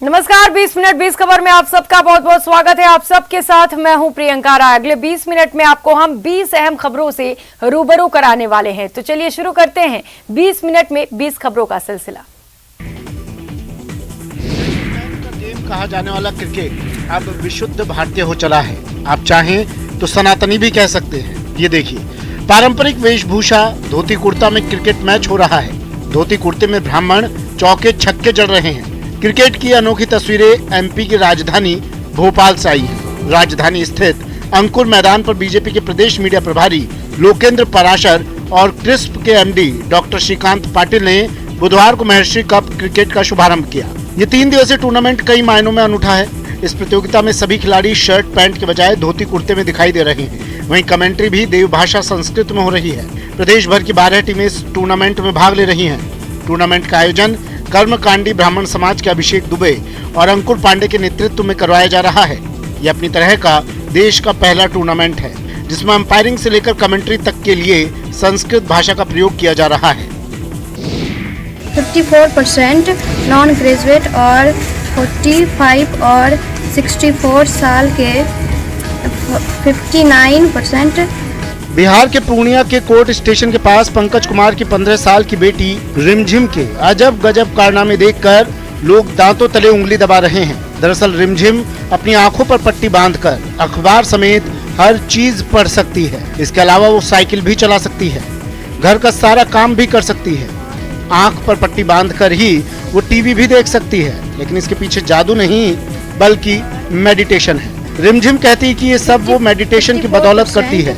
नमस्कार, 20 मिनट 20 खबर में आप सबका बहुत बहुत स्वागत है। आप सबके साथ मैं हूं प्रियंका राय। अगले 20 मिनट में आपको हम 20 अहम खबरों से रूबरू कराने वाले हैं। तो चलिए शुरू करते हैं 20 मिनट में 20 खबरों का सिलसिला। गेम कहा जाने वाला क्रिकेट अब विशुद्ध भारतीय हो चला है। आप चाहें तो सनातनी भी कह सकते हैं। ये देखिए, पारंपरिक वेशभूषा धोती कुर्ता में क्रिकेट मैच हो रहा है। धोती कुर्ते में ब्राह्मण चौके छक्के जड़ रहे हैं। क्रिकेट की अनोखी तस्वीरें एमपी की राजधानी भोपाल से आई हैं। राजधानी स्थित अंकुर मैदान पर बीजेपी के प्रदेश मीडिया प्रभारी लोकेंद्र पराशर और क्रिस्प के एमडी डॉक्टर श्रीकांत पाटिल ने बुधवार को महर्षि कप क्रिकेट का शुभारंभ किया। ये 3 दिवसीय टूर्नामेंट कई मायनों में अनूठा है। इस प्रतियोगिता में सभी खिलाड़ी शर्ट पैंट के बजाय धोती कुर्ते में दिखाई दे रहे हैं। वहीं कमेंट्री भी देवभाषा संस्कृत में हो रही है। प्रदेश भर की 12 टीमें इस टूर्नामेंट में भाग ले रही हैं। टूर्नामेंट का आयोजन कर्मकांडी ब्राह्मण समाज के अभिषेक दुबे और अंकुर पांडे के नेतृत्व में करवाया जा रहा है। यह अपनी तरह का देश का पहला टूर्नामेंट है जिसमें अंपायरिंग से लेकर कमेंट्री तक के लिए संस्कृत भाषा का प्रयोग किया जा रहा है। 54% नॉन ग्रेजुएट और 45 और 64 साल के 59%। बिहार के पूर्णिया के कोर्ट स्टेशन के पास पंकज कुमार की 15 साल की बेटी रिमझिम के अजब गजब कारनामे देखकर लोग दांतों तले उंगली दबा रहे हैं। दरअसल रिमझिम अपनी आंखों पर पट्टी बांधकर अखबार समेत हर चीज पढ़ सकती है। इसके अलावा वो साइकिल भी चला सकती है, घर का सारा काम भी कर सकती है। आंख पर पट्टी बांधकर ही वो टीवी भी देख सकती है। लेकिन इसके पीछे जादू नहीं बल्कि मेडिटेशन है। रिमझिम कहती है कि ये सब वो मेडिटेशन की बदौलत करती है।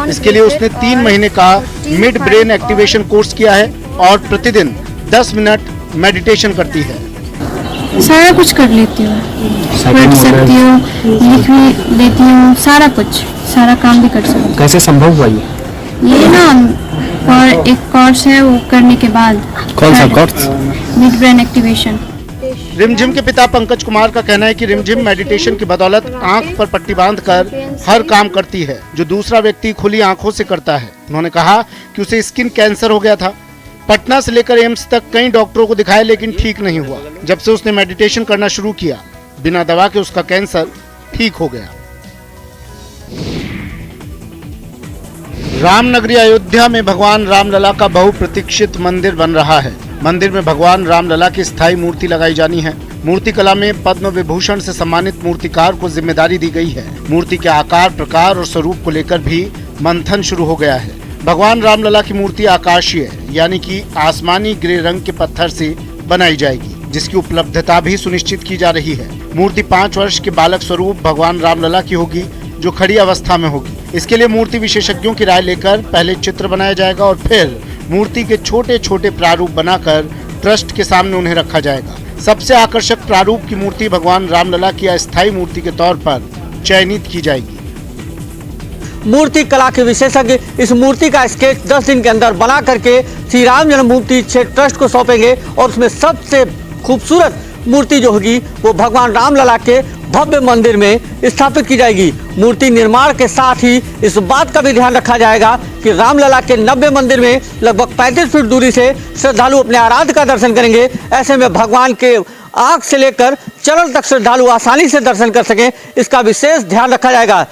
इसके लिए उसने 3 महीने का मिड ब्रेन एक्टिवेशन कोर्स किया है और प्रतिदिन 10 मिनट मेडिटेशन करती है। सारा कुछ कर लेती हूँ, पढ़ सकती हूँ, लिख भी लेती हूँ, सारा कुछ, सारा काम भी कर सकती हूँ। कैसे संभव हुआ ये ना और एक कोर्स है वो करने के बाद। कौन सा कोर्स? Mid brain activation. रिमझिम के पिता पंकज कुमार का कहना है कि रिमझिम मेडिटेशन की बदौलत आंख पर पट्टी बांधकर हर काम करती है जो दूसरा व्यक्ति खुली आंखों से करता है। उन्होंने कहा कि उसे स्किन कैंसर हो गया था। पटना से लेकर एम्स तक कई डॉक्टरों को दिखाया लेकिन ठीक नहीं हुआ। जब से उसने मेडिटेशन करना शुरू किया, बिना दवा के उसका कैंसर ठीक हो गया। रामनगरी अयोध्या में भगवान रामलला का बहुप्रतीक्षित मंदिर बन रहा है। मंदिर में भगवान रामलला की स्थायी मूर्ति लगाई जानी है। मूर्ति कला में पद्म विभूषण से सम्मानित मूर्तिकार को जिम्मेदारी दी गई है। मूर्ति के आकार, प्रकार और स्वरूप को लेकर भी मंथन शुरू हो गया है। भगवान रामलला की मूर्ति आकाशीय यानी कि आसमानी ग्रे रंग के पत्थर से बनाई जाएगी, जिसकी उपलब्धता भी सुनिश्चित की जा रही है। मूर्ति 5 वर्ष के बालक स्वरूप भगवान रामलला की होगी जो खड़ी अवस्था में होगी। इसके लिए मूर्ति विशेषज्ञों की राय लेकर पहले चित्र बनाया जाएगा और फिर मूर्ति के छोटे छोटे प्रारूप बनाकर ट्रस्ट के सामने उन्हें रखा जाएगा। सबसे आकर्षक प्रारूप की मूर्ति भगवान रामलला की अस्थायी मूर्ति के तौर पर चयनित की जाएगी। मूर्ति कला के विशेषज्ञ इस मूर्ति का स्केच 10 दिन के अंदर बना करके श्री राम जन्मभूमि क्षेत्र ट्रस्ट को सौंपेंगे और उसमें सबसे खूबसूरत मूर्ति जो होगी वो भगवान रामलला के भव्य मंदिर में स्थापित की जाएगी। मूर्ति निर्माण के साथ ही इस बात का भी ध्यान रखा जाएगा कि रामलला के 90 मंदिर में लगभग 35 फीट दूरी से श्रद्धालु अपने आराध्य का दर्शन करेंगे। ऐसे में भगवान के आंख से लेकर चरण तक श्रद्धालु आसानी से दर्शन कर सकें, इसका विशेष ध्यान रखा जाएगा।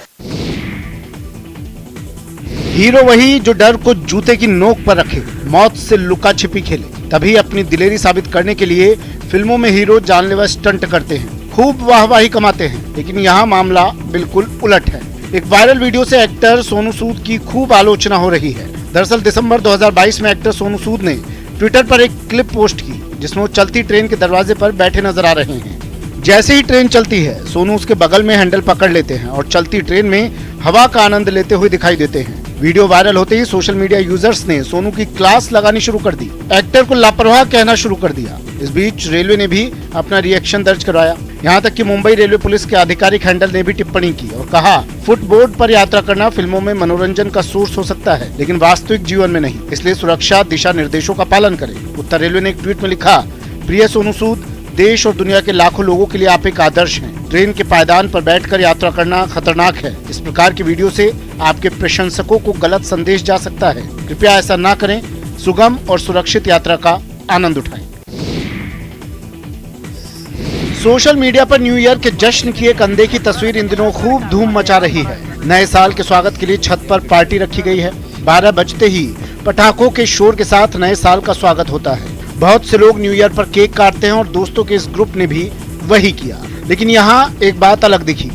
हीरो वही जो डर को जूते की नोक पर रखे, मौत से लुका छिपी खेले। तभी अपनी दिलेरी साबित करने के लिए फिल्मों में हीरो जानलेवा स्टंट करते हैं, खूब वाहवाही कमाते हैं। लेकिन यहाँ मामला बिल्कुल उलट है। एक वायरल वीडियो से एक्टर सोनू सूद की खूब आलोचना हो रही है। दरअसल दिसंबर 2022 में एक्टर सोनू सूद ने ट्विटर पर एक क्लिप पोस्ट की जिसमें वो चलती ट्रेन के दरवाजे पर बैठे नजर आ रहे हैं। जैसे ही ट्रेन चलती है, सोनू उसके बगल में हैंडल पकड़ लेते हैं और चलती ट्रेन में हवा का आनंद लेते हुए दिखाई देते हैं। वीडियो वायरल होते ही सोशल मीडिया यूजर्स ने सोनू की क्लास लगानी शुरू कर दी, एक्टर को लापरवाह कहना शुरू कर दिया। इस बीच रेलवे ने भी अपना रिएक्शन दर्ज करवाया। यहाँ तक कि मुंबई रेलवे पुलिस के आधिकारिक हैंडल ने भी टिप्पणी की और कहा, फुटबोर्ड पर यात्रा करना फिल्मों में मनोरंजन का सोर्स हो सकता है लेकिन वास्तविक जीवन में नहीं, इसलिए सुरक्षा दिशा निर्देशों का पालन करें। उत्तर रेलवे ने एक ट्वीट में लिखा, प्रिय सोनू सूद, देश और दुनिया के लाखों लोगों के लिए आप एक आदर्श हैं। ट्रेन के पायदान पर बैठकर यात्रा करना खतरनाक है। इस प्रकार की वीडियो से आपके प्रशंसकों को गलत संदेश जा सकता है। कृपया ऐसा ना करें। सुगम और सुरक्षित यात्रा का आनंद उठाएं। सोशल मीडिया पर न्यू ईयर के जश्न की एक अनदेखी तस्वीर इन दिनों खूब धूम मचा रही है। नए साल के स्वागत के लिए छत पर पार्टी रखी गई है। 12 बजते ही पटाखों के शोर के साथ नए साल का स्वागत होता है। बहुत से लोग न्यू ईयर पर केक काटते हैं और दोस्तों के इस ग्रुप ने भी वही किया। लेकिन यहाँ एक बात अलग दिखी।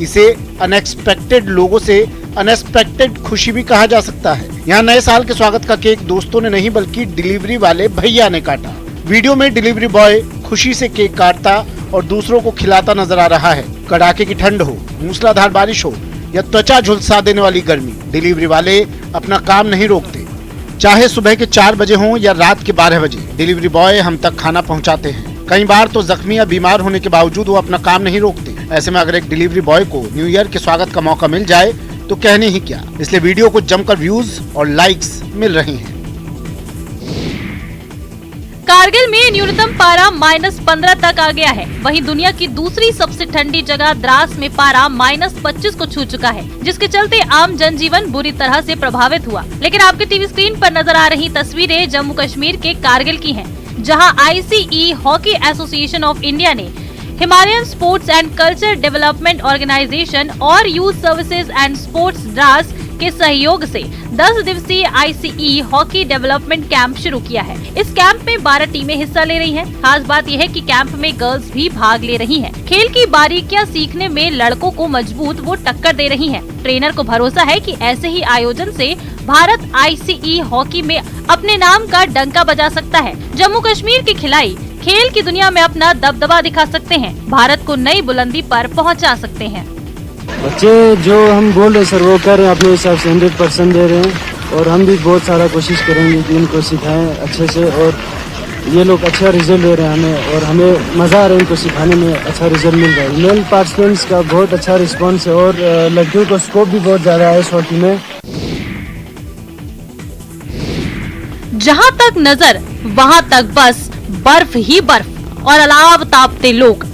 इसे अनएक्सपेक्टेड लोगों से अनएक्सपेक्टेड खुशी भी कहा जा सकता है। यहाँ नए साल के स्वागत का केक दोस्तों ने नहीं बल्कि डिलीवरी वाले भैया ने काटा। वीडियो में डिलीवरी बॉय खुशी से केक काटता और दूसरों को खिलाता नजर आ रहा है। कड़ाके की ठंड हो, मूसलाधार बारिश हो या त्वचा झुलसा देने वाली गर्मी, डिलीवरी वाले अपना काम नहीं रोकते। चाहे सुबह के 4 बजे हो या रात के 12 बजे, डिलीवरी बॉय हम तक खाना पहुंचाते हैं। कई बार तो जख्मी या बीमार होने के बावजूद वो अपना काम नहीं रोकते। ऐसे में अगर एक डिलीवरी बॉय को न्यू ईयर के स्वागत का मौका मिल जाए तो कहने ही क्या। इसलिए वीडियो को जमकर व्यूज और लाइक्स मिल रहे हैं। कारगिल में न्यूनतम पारा -15 तक आ गया है। वहीं दुनिया की दूसरी सबसे ठंडी जगह द्रास में पारा -25 को छू चुका है, जिसके चलते आम जनजीवन बुरी तरह से प्रभावित हुआ। लेकिन आपके टीवी स्क्रीन पर नजर आ रही तस्वीरें जम्मू कश्मीर के कारगिल की हैं, जहां ICE hockey association of India ने Himalayan sports and culture development organisation और youth services and sports Drass के सहयोग से 10 दिवसीय ICE हॉकी डेवलपमेंट कैंप शुरू किया है। इस कैंप में 12 टीमें हिस्सा ले रही हैं। खास बात यह है कि कैंप में गर्ल्स भी भाग ले रही हैं। खेल की बारीकियां सीखने में लड़कों को मजबूत वो टक्कर दे रही हैं। ट्रेनर को भरोसा है कि ऐसे ही आयोजन से भारत ICE हॉकी में अपने नाम का डंका बजा सकता है। जम्मू कश्मीर के खिलाड़ी खेल की दुनिया में अपना दबदबा दिखा सकते हैं, भारत को नई बुलंदी पर पहुंचा सकते हैं। बच्चे जो हम बोल रहे सर वो कर रहे हैं, अपने हिसाब से 100% दे रहे हैं और हम भी बहुत सारा कोशिश करेंगे कि इनको सिखाएं अच्छे से और ये लोग अच्छा रिजल्ट ले रहे हैं हमें और हमें मज़ा आ रहा है इनको सिखाने में। अच्छा रिजल्ट मिल रहा है। मेल पार्टिसिपेंट्स का बहुत अच्छा रिस्पॉन्स है और लड़कियों को स्कोप भी बहुत ज़्यादा है इस हॉकी में। जहाँ तक नजर वहाँ तक बस बर्फ ही बर्फ और अलाव तापते लोग।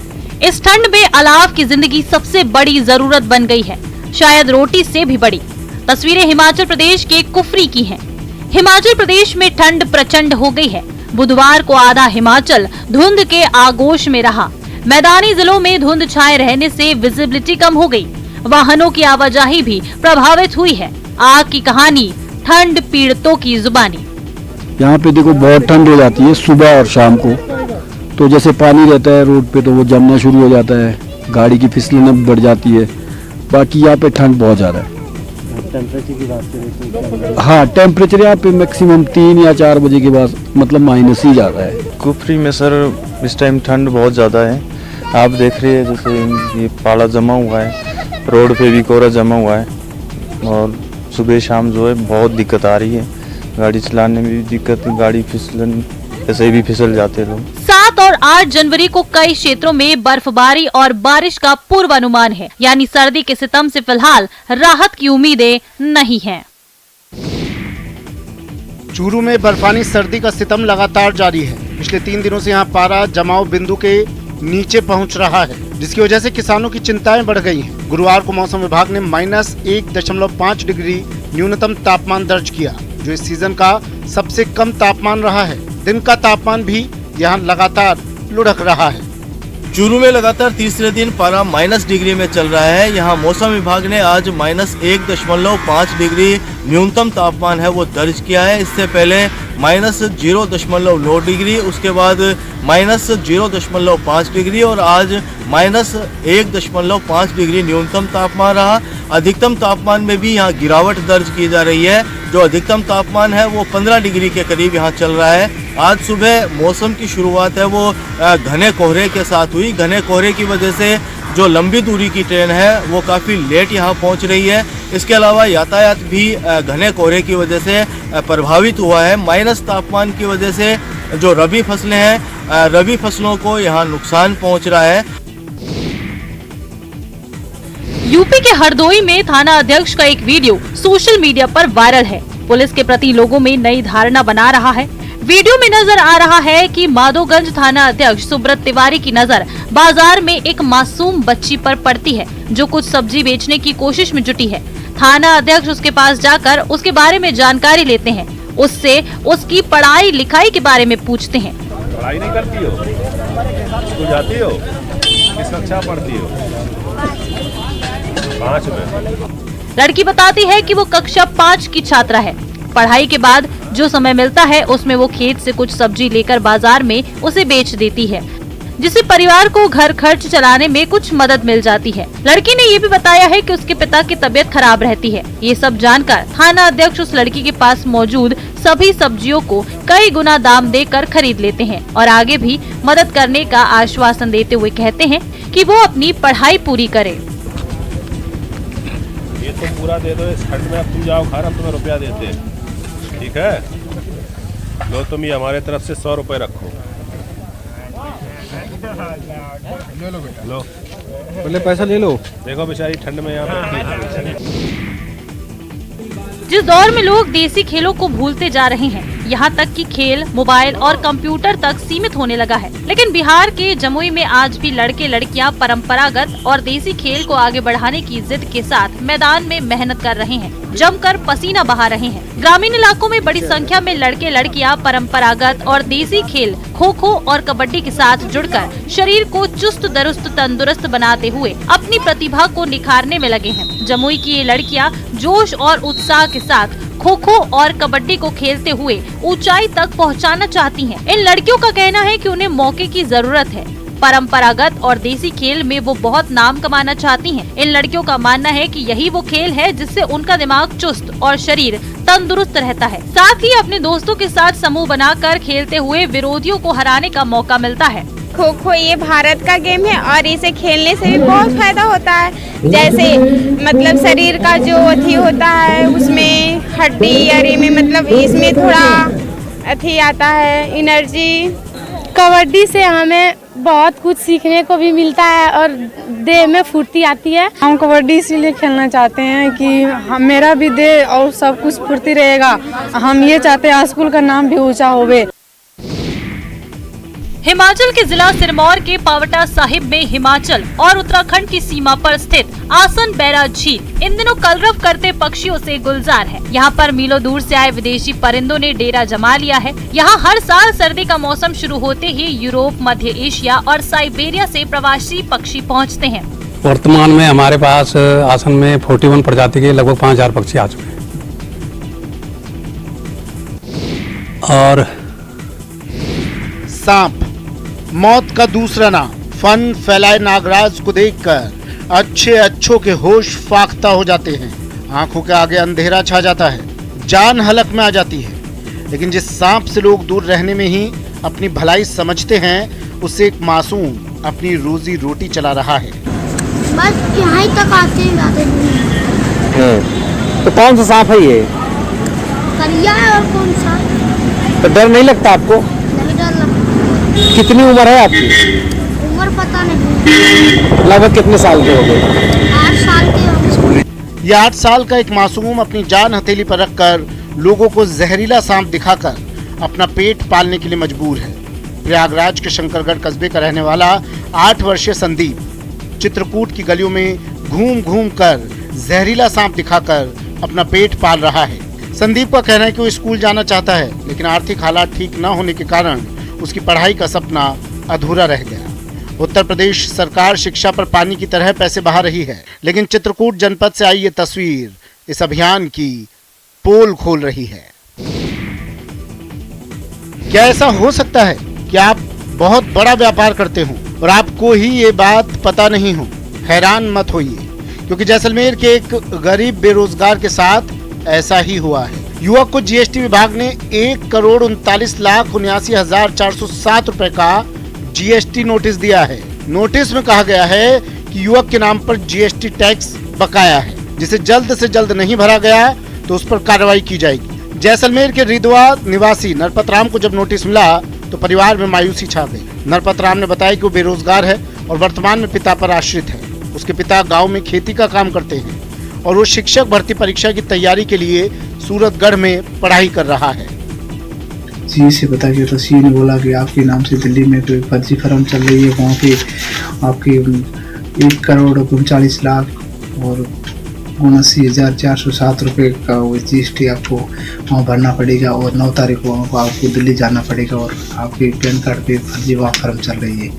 इस ठंड में अलाव की जिंदगी सबसे बड़ी जरूरत बन गई है, शायद रोटी से भी बड़ी। तस्वीरें हिमाचल प्रदेश के कुफरी की हैं। हिमाचल प्रदेश में ठंड प्रचंड हो गई है। बुधवार को आधा हिमाचल धुंध के आगोश में रहा। मैदानी जिलों में धुंध छाए रहने से विजिबिलिटी कम हो गई। वाहनों की आवाजाही भी प्रभावित हुई है। आग की कहानी, ठंड पीड़ितों की जुबानी। यहाँ पे देखो बहुत ठंड हो जाती है सुबह और शाम को, तो जैसे पानी रहता है रोड पे तो वो जमना शुरू हो जाता है, गाड़ी की फिसलन बढ़ जाती है। बाकी यहाँ पे ठंड बहुत ज़्यादा है। टेम्परेचर की बात करें तो हाँ, टेम्परेचर यहाँ पे मैक्सिमम 3 या 4 बजे के बाद मतलब माइनस ही जाता है। कुफरी में सर इस टाइम ठंड बहुत ज़्यादा है। आप देख रहे हैं जैसे ये पाला जमा हुआ है, रोड पे भी कोहरा जमा हुआ है और सुबह शाम जो है बहुत दिक्कत आ रही है। गाड़ी चलाने में भी दिक्कत, गाड़ी फिसलन ऐसे भी फिसल जाते हैं लोग। 7 और 8 जनवरी को कई क्षेत्रों में बर्फबारी और बारिश का पूर्वानुमान है, यानी सर्दी के सितम से फिलहाल राहत की उम्मीदें नहीं हैं। चूरू में बर्फानी सर्दी का सितम लगातार जारी है। पिछले 3 दिनों से यहाँ पारा जमाव बिंदु के नीचे पहुँच रहा है, जिसकी वजह से किसानों की चिंताएं बढ़ गई हैं। गुरुवार को मौसम विभाग ने -1.5 डिग्री न्यूनतम तापमान दर्ज किया, जो इस सीजन का सबसे कम तापमान रहा है। दिन का तापमान भी यहाँ लगातार लुढ़क रहा है। चूरू में लगातार तीसरे दिन पारा -, डिग्री में चल रहा है। यहाँ मौसम विभाग ने आज -1.5 डिग्री न्यूनतम तापमान है वो दर्ज किया है। इससे पहले -0.9 डिग्री, उसके बाद -0.5 डिग्री और आज -1.5 डिग्री न्यूनतम तापमान रहा। अधिकतम तापमान में भी यहाँ गिरावट दर्ज की जा रही है। जो अधिकतम तापमान है वो 15 डिग्री के करीब यहाँ चल रहा है। आज सुबह मौसम की शुरुआत है वो घने कोहरे के साथ हुई। घने कोहरे की वजह से जो लंबी दूरी की ट्रेन है वो काफ़ी लेट यहाँ पहुँच रही है। इसके अलावा यातायात भी घने कोहरे की वजह से प्रभावित हुआ है। माइनस तापमान की वजह से जो रबी फसलें हैं, रबी फसलों को यहाँ नुकसान पहुँच रहा है। यूपी के हरदोई में थाना अध्यक्ष का एक वीडियो सोशल मीडिया पर वायरल है। पुलिस के प्रति लोगों में नई धारणा बना रहा है। वीडियो में नजर आ रहा है कि माधोगंज थाना अध्यक्ष सुब्रत तिवारी की नजर बाजार में एक मासूम बच्ची पर पड़ती है, जो कुछ सब्जी बेचने की कोशिश में जुटी है। थाना अध्यक्ष उसके पास जाकर उसके बारे में जानकारी लेते हैं। उससे उसकी पढ़ाई लिखाई के बारे में पूछते हैं। पढ़ाई नहीं करती हो? स्कूल जाती हो? किस कक्षा पढ़ती हो? 5 में। लड़की बताती है कि वो कक्षा 5 की छात्रा है। पढ़ाई के बाद जो समय मिलता है उसमें वो खेत से कुछ सब्जी लेकर बाजार में उसे बेच देती है, जिससे परिवार को घर खर्च चलाने में कुछ मदद मिल जाती है। लड़की ने ये भी बताया है कि उसके पिता की तबीयत खराब रहती है। ये सब जानकर थाना अध्यक्ष उस लड़की के पास मौजूद सभी सब्जियों को कई गुना दाम देकर खरीद लेते हैं और आगे भी मदद करने का आश्वासन देते हुए कहते हैं कि वो अपनी पढ़ाई पूरी करे। ये तो पूरा दे दो इस खंड में, अब तुम जाओ घर, हम तुम्हें रुपया देते हैं, ठीक है? लो तुम ये हमारे तरफ से 100 रुपए रखो। लो पहले पैसा ले लो। देखो बेचारी ठंड में यहाँ पे। जिस दौर में लोग देसी खेलों को भूलते जा रहे हैं, यहाँ तक कि खेल मोबाइल और कंप्यूटर तक सीमित होने लगा है, लेकिन बिहार के जमुई में आज भी लड़के लड़कियाँ परंपरागत और देसी खेल को आगे बढ़ाने की जिद के साथ मैदान में मेहनत कर रहे हैं, जमकर पसीना बहा रहे हैं। ग्रामीण इलाकों में बड़ी संख्या में लड़के लड़कियाँ परंपरागत और देसी खेल खो खो और कबड्डी के साथ जुड़कर शरीर को चुस्त दुरुस्त तंदुरुस्त बनाते हुए अपनी प्रतिभा को निखारने में लगे हैं। जमुई की ये लड़कियाँ जोश और उत्साह के साथ खो खो और कबड्डी को खेलते हुए ऊंचाई तक पहुंचाना चाहती हैं। इन लड़कियों का कहना है कि उन्हें मौके की जरूरत है। परंपरागत और देसी खेल में वो बहुत नाम कमाना चाहती हैं। इन लड़कियों का मानना है कि यही वो खेल है जिससे उनका दिमाग चुस्त और शरीर तंदुरुस्त रहता है। साथ ही अपने दोस्तों के साथ समूह बनाकर खेलते हुए विरोधियों को हराने का मौका मिलता है। खो खो ये भारत का गेम है और इसे खेलने से भी बहुत फायदा होता है। जैसे मतलब शरीर का जो अथी होता है उसमें हड्डी अरे में मतलब इसमें थोड़ा अथी आता है एनर्जी। कबड्डी से हमें बहुत कुछ सीखने को भी मिलता है और देह में फुर्ती आती है। हम कबड्डी इसीलिए खेलना चाहते हैं कि मेरा भी देह और सब कुछ फुर्ती रहेगा। हम ये चाहते हैं स्कूल का नाम भी ऊंचा होवे। हिमाचल के जिला सिरमौर के पावटा साहिब में हिमाचल और उत्तराखंड की सीमा पर स्थित आसन बैरा झील इन दिनों कलरव करते पक्षियों से गुलजार है। यहाँ पर मीलों दूर से आए विदेशी परिंदों ने डेरा जमा लिया है। यहाँ हर साल सर्दी का मौसम शुरू होते ही यूरोप, मध्य एशिया और साइबेरिया से प्रवासी पक्षी पहुँचते हैं। वर्तमान में हमारे पास आसन में 41 प्रजाति के लगभग 5000 पक्षी आ चुके हैं और सांप मौत का दूसरा नाम। फन फैलाए नागराज को देखकर अच्छों के होश फाख्ता हो जाते हैं। आंखों के आगे अंधेरा छा जाता है, जान हलक में आ जाती है। लेकिन जिस सांप से लोग दूर रहने में ही अपनी भलाई समझते हैं, उससे एक मासूम अपनी रोजी रोटी चला रहा है। बस यहाँ तक आते हैं। तो कौन सा सांप है ये? करिया है और कौन सा? तो डर नहीं लगता आपको? नहीं डर लगता। कितनी उम्र है आपकी? उम्र पता नहीं। लगभग कितने साल के हो गए? 8 साल के हो गए। यह 8 साल का एक मासूम अपनी जान हथेली पर रखकर लोगों को जहरीला सांप दिखाकर अपना पेट पालने के लिए मजबूर है। प्रयागराज के शंकरगढ़ कस्बे का रहने वाला 8 वर्षीय संदीप चित्रकूट की गलियों में घूम घूम कर जहरीला सांप दिखाकर अपना पेट पाल रहा है। संदीप का कहना है कि वो स्कूल जाना चाहता है, लेकिन आर्थिक हालात ठीक न होने के कारण उसकी पढ़ाई का सपना अधूरा रह गया। उत्तर प्रदेश सरकार शिक्षा पर पानी की तरह पैसे बहा रही है, लेकिन चित्रकूट जनपद से आई ये तस्वीर इस अभियान की पोल खोल रही है। क्या ऐसा हो सकता है कि आप बहुत बड़ा व्यापार करते हो और आपको ही ये बात पता नहीं हो? हैरान मत होइए, क्योंकि जैसलमेर के एक गरीब बेरोजगार के साथ ऐसा ही हुआ है। युवक को जीएसटी विभाग ने 1,39,79,407 रुपए का जीएसटी नोटिस दिया है। नोटिस में कहा गया है कि युवक के नाम पर जीएसटी टैक्स बकाया है, जिसे जल्द से जल्द नहीं भरा गया तो उस पर कार्रवाई की जाएगी। जैसलमेर के रिदवा निवासी नरपत राम को जब नोटिस मिला तो परिवार में मायूसी छा गई। नरपत राम ने बताया कि वो बेरोजगार है और वर्तमान में पिता पर आश्रित है। उसके पिता गाँव में खेती का काम करते हैं और वो शिक्षक भर्ती परीक्षा की तैयारी के लिए सूरतगढ़ में पढ़ाई कर रहा है। जी से पता किया तो सी ने बोला कि आपके नाम से दिल्ली में कोई फर्जी फर्म चल रही है, वहाँ पे आपके 1,39,40,00,000 और 79,407 रुपये का वो जीएसटी आपको वहाँ भरना पड़ेगा और 9 तारीख को आपको दिल्ली जाना पड़ेगा और आपके पैन कार्ड पे फर्जी वहाँ फर्म चल रही है।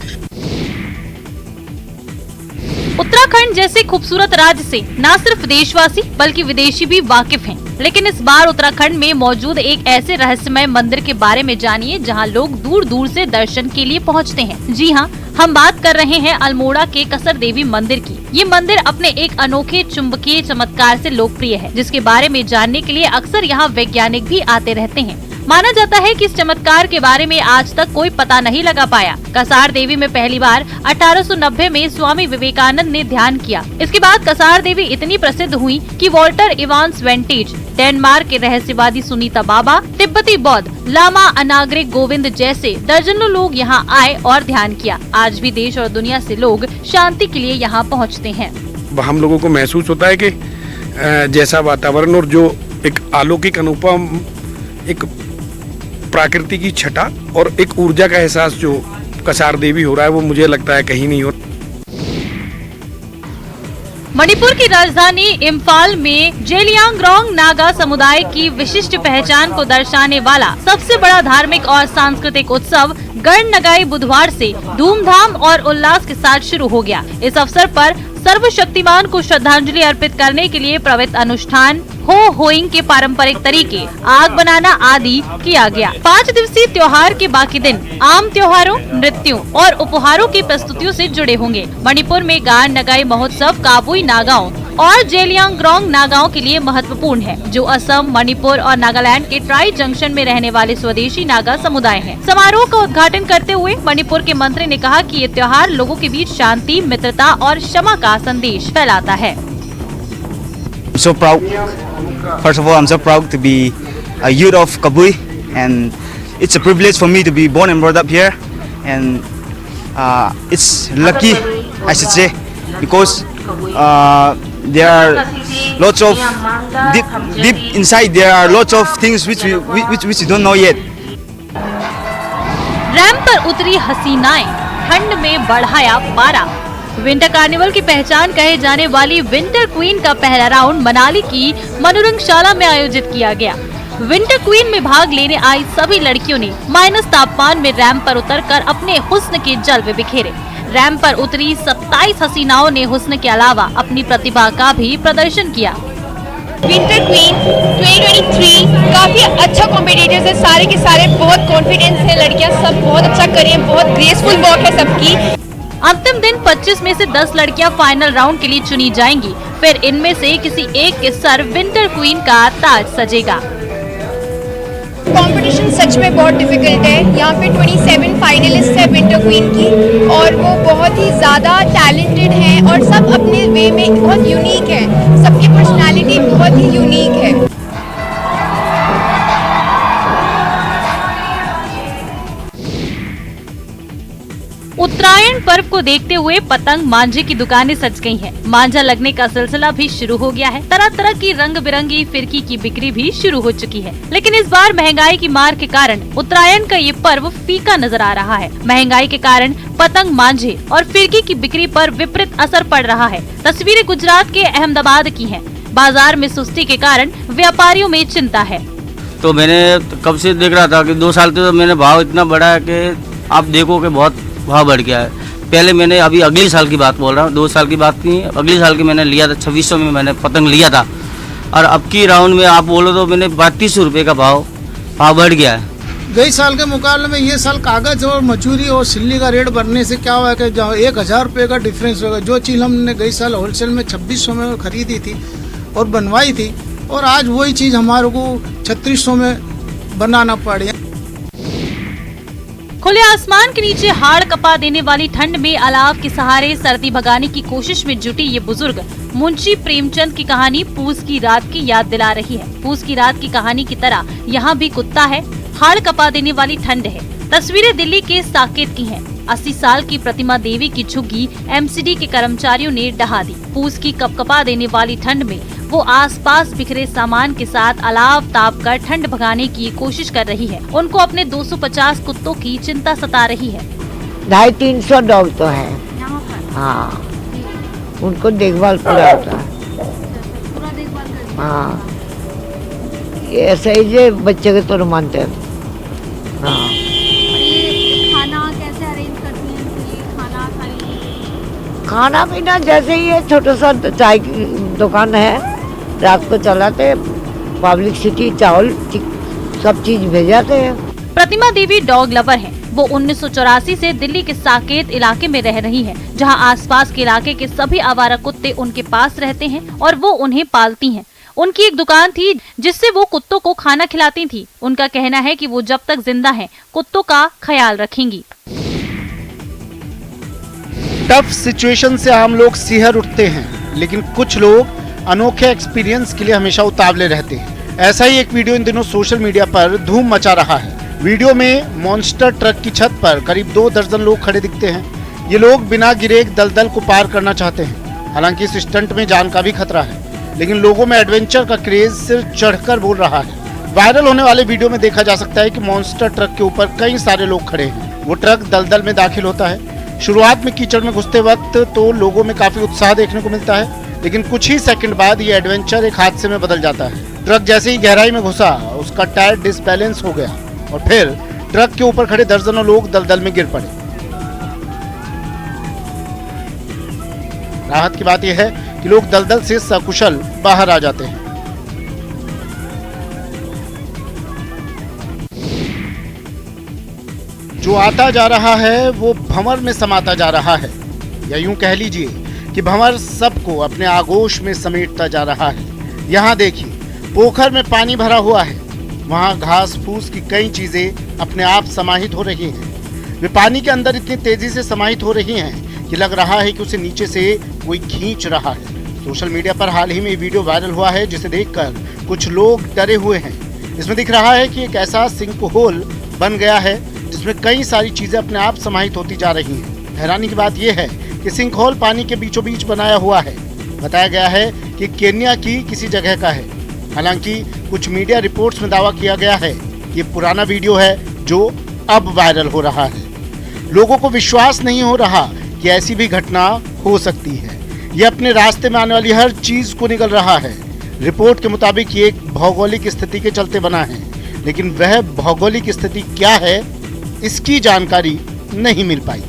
उत्तराखंड जैसे खूबसूरत राज्य से न सिर्फ देशवासी बल्कि विदेशी भी वाकिफ हैं। लेकिन इस बार उत्तराखंड में मौजूद एक ऐसे रहस्यमय मंदिर के बारे में जानिए जहां लोग दूर दूर से दर्शन के लिए पहुंचते हैं। जी हां, हम बात कर रहे हैं अल्मोड़ा के कसर देवी मंदिर की। ये मंदिर अपने एक अनोखे चुंबकीय चमत्कार से लोकप्रिय है, जिसके बारे में जानने के लिए अक्सर यहाँ वैज्ञानिक भी आते रहते हैं। माना जाता है कि इस चमत्कार के बारे में आज तक कोई पता नहीं लगा पाया। कसार देवी में पहली बार 1890 में स्वामी विवेकानंद ने ध्यान किया। इसके बाद कसार देवी इतनी प्रसिद्ध हुई कि वॉल्टर इवांस वेंटेज, डेनमार्क के रहस्यवादी सुनीता बाबा, तिब्बती बौद्ध लामा अनाग्रिक गोविंद जैसे दर्जनों लोग यहाँ आए और ध्यान किया। आज भी देश और दुनिया से लोग शांति के लिए यहाँ पहुँचते हैं। हम लोगों को महसूस होता है कि जैसा वातावरण और जो एक अलौकिक अनुपम एक प्रकृति की छटा और एक ऊर्जा का एहसास जो कसार देवी हो रहा है वो मुझे लगता है कहीं नहीं हो। मणिपुर की राजधानी इम्फाल में जेलियांगरोंग नागा समुदाय की विशिष्ट पहचान को दर्शाने वाला सबसे बड़ा धार्मिक और सांस्कृतिक उत्सव गणनगाई बुधवार से धूमधाम और उल्लास के साथ शुरू हो गया। इस अवसर पर सर्वशक्तिमान को श्रद्धांजलि अर्पित करने के लिए पवित्र अनुष्ठान होइंग के पारंपरिक तरीके, आग बनाना आदि किया गया। 5 दिवसीय त्योहार के बाकी दिन आम त्योहारों, नृत्यों और उपहारों की प्रस्तुतियों से जुड़े होंगे। मणिपुर में गान नगाई महोत्सव काबुई नागाओं और जेलियांगरोंग नागाओं के लिए महत्वपूर्ण है, जो असम, मणिपुर और नागालैंड के ट्राई जंक्शन में रहने वाले स्वदेशी नागा समुदाय हैं। समारोह का उद्घाटन करते हुए मणिपुर के मंत्री ने कहा कि ये त्योहार लोगों के बीच शांति, मित्रता और क्षमा का संदेश फैलाता है। I'm so proud. First of all, I'm so proud to be a youth of Kabui, and it's a privilege for me to be born and brought up here. And it's lucky, I should say, because there are lots of deep inside. There are lots of things which we don't know yet. Ramp पर उतरी हसीनाएं, ठंड में बढ़ाया पारा। Winter carnival की पहचान कहे जाने वाली विंटर क्वीन का पहला राउंड मनाली की मनोरंगशाला में आयोजित किया गया। विंटर क्वीन में भाग लेने आई सभी लड़कियों ने माइनस तापमान में रैंप पर उतरकर अपने हुस्न के जलवे बिखेरे। रैंप पर उतरी 27 हसीनाओं ने हुस्न के अलावा अपनी प्रतिभा का भी प्रदर्शन किया। विंटर क्वीन 2023 काफी अच्छा कॉम्पिटिटर्स है, सारे के सारे बहुत कॉन्फिडेंस है, लड़कियां सब बहुत अच्छा कर रही हैं, बहुत ग्रेसफुल वॉक है सबकी। अंतिम दिन 25 में से 10 लड़कियां फाइनल राउंड के लिए चुनी जाएंगी। फिर इनमें से किसी एक के सर विंटर क्वीन का ताज सजेगा। कंपटीशन सच में बहुत डिफिकल्ट है। यहाँ पे 27 फाइनलिस्ट है विंटर क्वीन की, और वो बहुत ही ज़्यादा टैलेंटेड हैं और सब अपने वे में बहुत यूनिक है। सबकी पर्सनालिटी बहुत ही यूनिक है। उत्तरायण पर्व को देखते हुए पतंग मांझे की दुकानें सज गई हैं। मांझा लगने का सिलसिला भी शुरू हो गया है। तरह तरह की रंग बिरंगी फिरकी की बिक्री भी शुरू हो चुकी है। लेकिन इस बार महंगाई की मार के कारण उत्तरायण का ये पर्व फीका नजर आ रहा है। महंगाई के कारण पतंग मांझे और फिरकी की बिक्री पर विपरीत असर पड़ रहा है। तस्वीरें गुजरात के अहमदाबाद की हैं। बाजार में सुस्ती के कारण व्यापारियों में चिंता है। तो मैंने कब से देख रहा था कि 2 साल से तो मैंने भाव इतना बढ़ा है कि आप देखो कि बहुत भाव बढ़ गया है। पहले मैंने अभी अगले साल की बात बोल रहा हूँ, 2 साल की बात नहीं, अगले साल की मैंने लिया था 2600 में मैंने पतंग लिया था, और अब की राउंड में आप बोलो तो मैंने 3200 रुपये का भाव बढ़ गया है। गई साल के मुकाबले में ये साल कागज और मजूरी और सिल्ली का रेट बढ़ने से क्या हुआ कि 1000 रुपये का डिफरेंस होगा। जो चीज़ हमने गई साल होलसेल में 2600 में खरीदी थी और बनवाई थी, और आज वही चीज़ हमारे को 3600 में बनाना पड़ी। खुले आसमान के नीचे हाड़ कपा देने वाली ठंड में अलाव के सहारे सर्दी भगाने की कोशिश में जुटी ये बुजुर्ग मुंशी प्रेमचंद की कहानी पूस की रात की याद दिला रही है। पूस की रात की कहानी की तरह यहाँ भी कुत्ता है, हाड़ कपा देने वाली ठंड है। तस्वीरें दिल्ली के साकेत की हैं। 80 साल की प्रतिमा देवी की झुग्गी एमसीडी के कर्मचारियों ने ढहा दी। पूस की कपकपा देने वाली ठंड में वो आसपास बिखरे सामान के साथ अलाव ताप कर ठंड भगाने की कोशिश कर रही है। उनको अपने 250 कुत्तों की चिंता सता रही है। 250-300 डॉग तो है। हाँ, उनको देखभाल पूरा होता है। हाँ, ऐसे ही जे बच्चे के तो मानते हैं। हाँ, खाना कैसे अरेंज करती हैं इनके लिए? खाना खाने खाना पीना जैसे ही है, छोटा सा चाय की दुकान है, रात को चलाते, पब्लिक सिटी चावल सब चीज भेजाते हैं। प्रतिमा देवी डॉग लवर हैं। वो 1984 से दिल्ली के साकेत इलाके में रह रही हैं, जहां आसपास के इलाके के सभी आवारा कुत्ते उनके पास रहते हैं और वो उन्हें पालती हैं। उनकी एक दुकान थी जिससे वो कुत्तों को खाना खिलाती थी। उनका कहना है कि वो जब तक जिंदा हैं, कुत्तों का ख्याल रखेंगी। टफ सिचुएशन से आम लोग सिहर उठते हैं, लेकिन कुछ लोग अनोखे एक्सपीरियंस के लिए हमेशा उतावले रहते हैं। ऐसा ही एक वीडियो इन दिनों सोशल मीडिया पर धूम मचा रहा है। वीडियो में मॉन्स्टर ट्रक की छत पर करीब 2 दर्जन लोग खड़े दिखते हैं। ये लोग बिना गिरे एक दलदल को पार करना चाहते हैं। हालांकि इस स्टंट में जान का भी खतरा है, लेकिन लोगों में एडवेंचर का क्रेज सिर्फ चढ़कर बोल रहा है। वायरल होने वाले वीडियो में देखा जा सकता है कि मॉन्स्टर ट्रक के ऊपर कई सारे लोग खड़े हैं। वो ट्रक दलदल में दाखिल होता है। शुरुआत में कीचड़ में घुसते वक्त तो लोगों में काफी उत्साह देखने को मिलता है, लेकिन कुछ ही सेकंड बाद ये एडवेंचर एक हादसे में बदल जाता है। ट्रक जैसे ही गहराई में घुसा, उसका टायर डिसबैलेंस हो गया और फिर ट्रक के ऊपर खड़े दर्जनों लोग दलदल में गिर पड़े। राहत की बात यह है कि लोग दलदल से सकुशल बाहर आ जाते हैं। जो आता जा रहा है वो भंवर में समाता जा रहा है, या यूं कह लीजिए कि भंवर सबको अपने आगोश में समेटता जा रहा है। यहाँ देखिए, पोखर में पानी भरा हुआ है, वहाँ घास फूस की कई चीजें अपने आप समाहित हो रही हैं। वे पानी के अंदर इतनी तेजी से समाहित हो रही हैं कि लग रहा है कि उसे नीचे से कोई खींच रहा है। सोशल मीडिया पर हाल ही में ये वीडियो वायरल हुआ है, जिसे देखकर कुछ लोग डरे हुए हैं। इसमें दिख रहा है कि एक ऐसा सिंक होल बन गया है जिसमें कई सारी चीजें अपने आप समाहित होती जा रही हैं। हैरानी की बात यह है कि सिंक होल पानी के बीचों बीच बनाया हुआ है। बताया गया है कि केन्या की किसी जगह का है। हालांकि कुछ मीडिया रिपोर्ट्स में दावा किया गया है कि ये पुराना वीडियो है जो अब वायरल हो रहा है। लोगों को विश्वास नहीं हो रहा कि ऐसी भी घटना हो सकती है। ये अपने रास्ते में आने वाली हर चीज को निगल रहा है। रिपोर्ट के मुताबिक ये एक भौगोलिक स्थिति के चलते बना है, लेकिन वह भौगोलिक स्थिति क्या है, इसकी जानकारी नहीं मिल पाई।